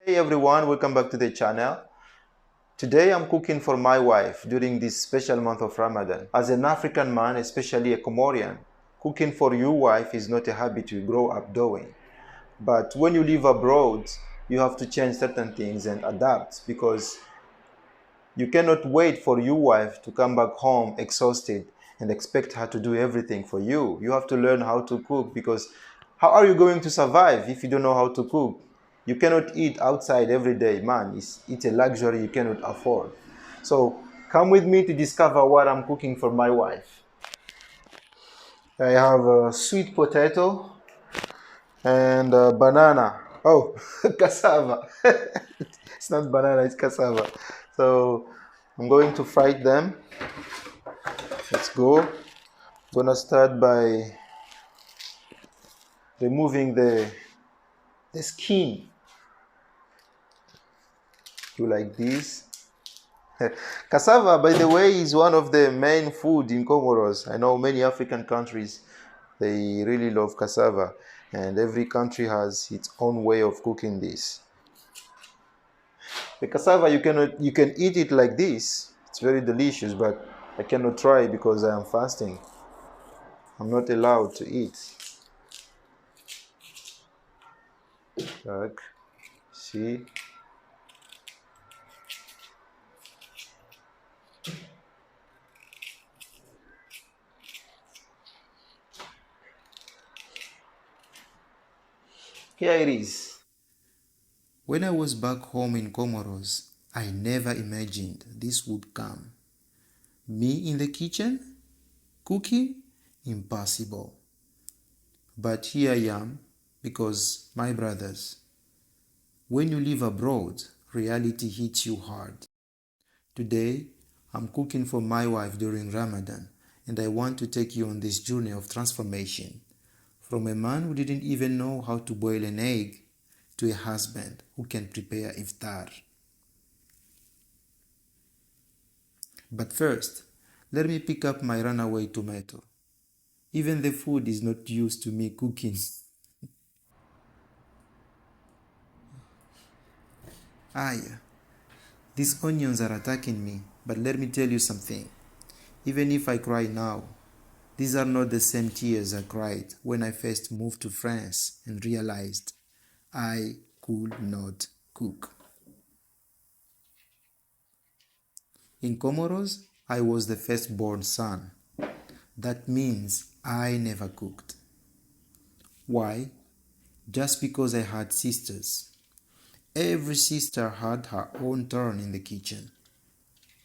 Hey everyone, welcome back to the channel. Today I'm cooking for my wife during this special month of Ramadan. As an African man, especially a Comorian, cooking for your wife is not a habit you grow up doing. But when you live abroad, you have to change certain things and adapt because you cannot wait for your wife to come back home exhausted and expect her to do everything for you. You have to learn how to cook because how are you going to survive if you don't know how to cook? You cannot eat outside every day, man. It's a luxury you cannot afford. So come with me to discover what I'm cooking for my wife. I have a sweet potato and a banana. Oh, cassava. It's not banana, it's cassava. So I'm going to fry them. Let's go. I'm gonna start by removing the skin. You like this? Cassava, by the way, is one of the main food in Comoros. I know many African countries, they really love cassava, and every country has its own way of cooking this. The cassava, you can eat it like this. It's very delicious, but I cannot try because I am fasting. I'm not allowed to eat. Look, see? Here it is. When I was back home in Comoros, I never imagined this would come. Me in the kitchen? Cooking? Impossible. But here I am because, my brothers, when you live abroad, reality hits you hard. Today, I'm cooking for my wife during Ramadan, and I want to take you on this journey of transformation. From a man who didn't even know how to boil an egg to a husband who can prepare iftar. But first, let me pick up my runaway tomato. Even the food is not used to me cooking. Aye, these onions are attacking me, but let me tell you something. Even if I cry now, these are not the same tears I cried when I first moved to France and realized I could not cook. In Comoros, I was the firstborn son. That means I never cooked. Why? Just because I had sisters. Every sister had her own turn in the kitchen,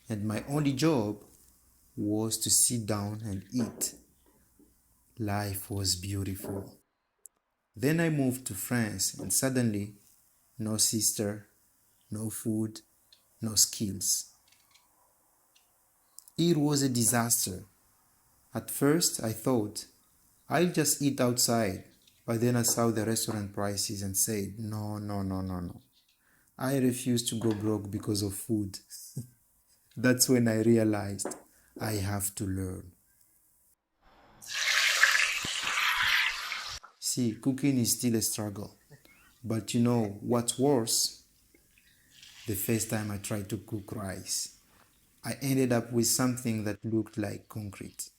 and my only job was to sit down and eat. Life was beautiful. Then I moved to France, and suddenly, no sister, no food, no skills. It was a disaster. At first, I thought, I'll just eat outside, but then I saw the restaurant prices and said, no, no, no, no, no. I refuse to go broke because of food. That's when I realized I have to learn. See, cooking is still a struggle. But you know what's worse? The first time I tried to cook rice, I ended up with something that looked like concrete.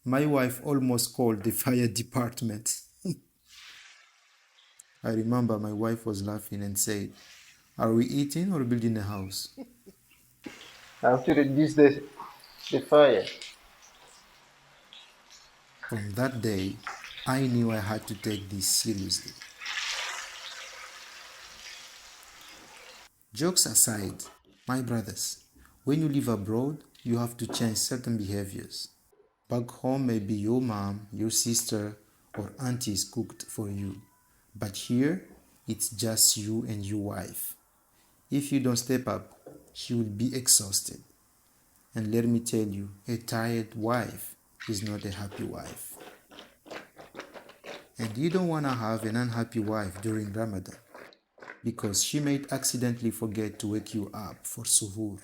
My wife almost called the fire department. I remember my wife was laughing and said, "Are we eating or building a house?" I have to reduce the fire. From that day, I knew I had to take this seriously. Jokes aside, my brothers, when you live abroad, you have to change certain behaviors. Back home, maybe your mom, your sister, or aunties cooked for you. But here, it's just you and your wife. If you don't step up, she will be exhausted. And let me tell you, a tired wife is not a happy wife. And you don't want to have an unhappy wife during Ramadan because she might accidentally forget to wake you up for suhoor.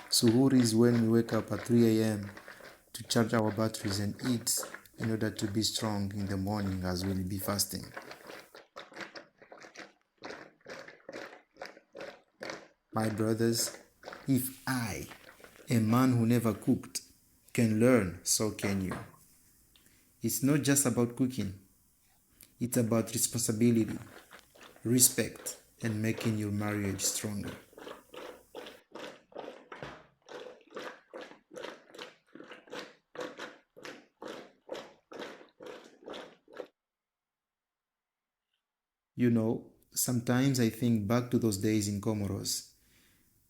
Suhoor is when we wake up at 3 a.m. to charge our batteries and eat in order to be strong in the morning as we'll be fasting. My brothers, if I, a man who never cooked, can learn, so can you. It's not just about cooking. It's about responsibility, respect, and making your marriage stronger. You know, sometimes I think back to those days in Comoros.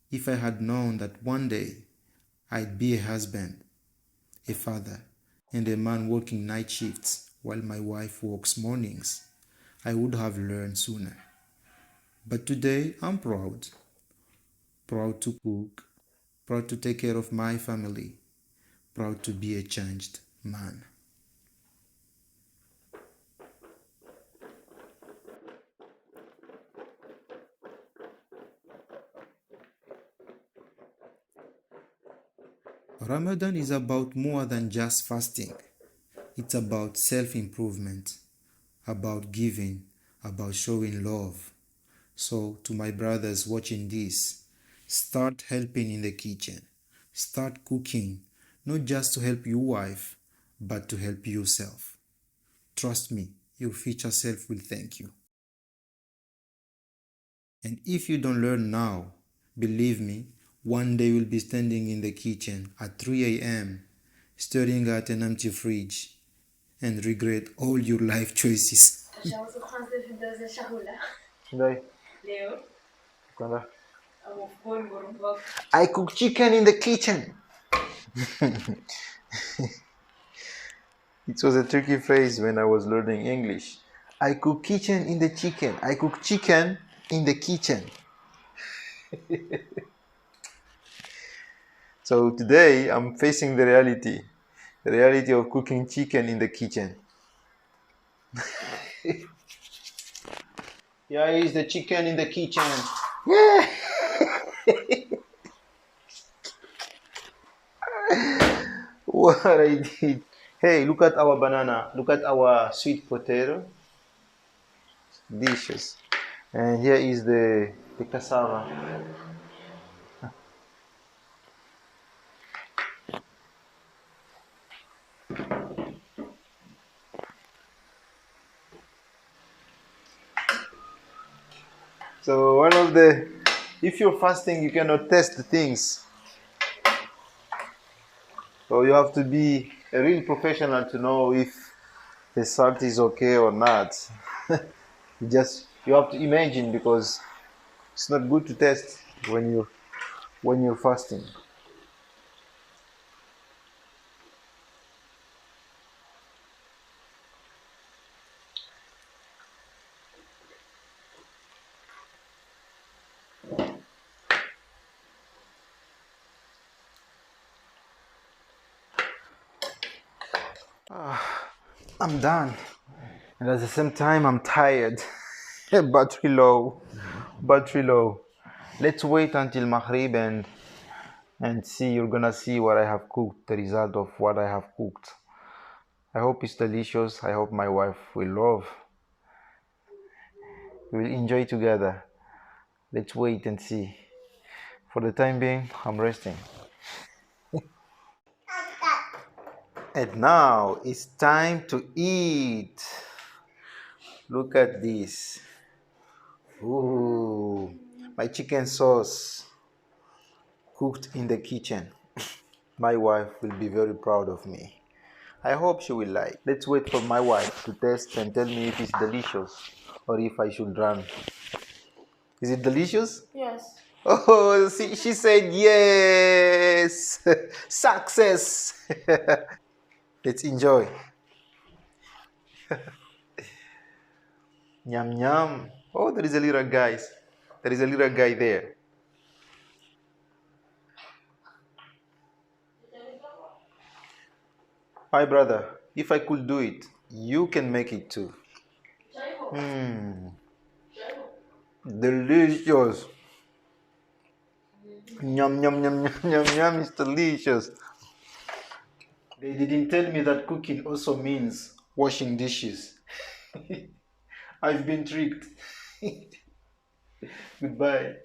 If I had known that one day I'd be a husband, a father, and a man working night shifts while my wife works mornings, I would have learned sooner. But today I'm proud. Proud to cook, proud to take care of my family, proud to be a changed man. Ramadan is about more than just fasting. It's about self-improvement, about giving, about showing love. So, to my brothers watching this, start helping in the kitchen. Start cooking, not just to help your wife, but to help yourself. Trust me, your future self will thank you. And if you don't learn now, believe me, one day you'll be standing in the kitchen at 3 a.m., staring at an empty fridge, and regret all your life choices. I cook chicken in the kitchen. It was a tricky phrase when I was learning English. I cook kitchen in the chicken. I cook chicken in the kitchen. So today I'm facing the reality of cooking chicken in the kitchen. Here is the chicken in the kitchen. Yeah. What I did. Hey, look at our banana. Look at our sweet potato. Delicious. And here is the cassava. So if you're fasting, you cannot test the things. So you have to be a real professional to know if the salt is okay or not. You have to imagine, because it's not good to test when you're fasting. I'm done, and at the same time I'm tired. Battery low. Let's wait until Maghrib and see. You're gonna see what I have cooked, the result of what I have cooked. I hope it's delicious. I hope my wife will love. We'll enjoy together. Let's wait and see. For the time being, I'm resting. And now it's time to eat. Look at this. Ooh, my chicken sauce cooked in the kitchen. My wife will be very proud of me. I hope she will like. Let's wait for my wife to taste and tell me if it's delicious or if I should run. Is it delicious? Yes. Oh, see, she said yes. Success. Let's enjoy. Yum yum. Oh, there is a little guy. There is a little guy there. Hi, brother. If I could do it, you can make it too. Delicious. Yum, yum, yum, yum, yum, yum. It's delicious. They didn't tell me that cooking also means washing dishes. I've been tricked. Goodbye.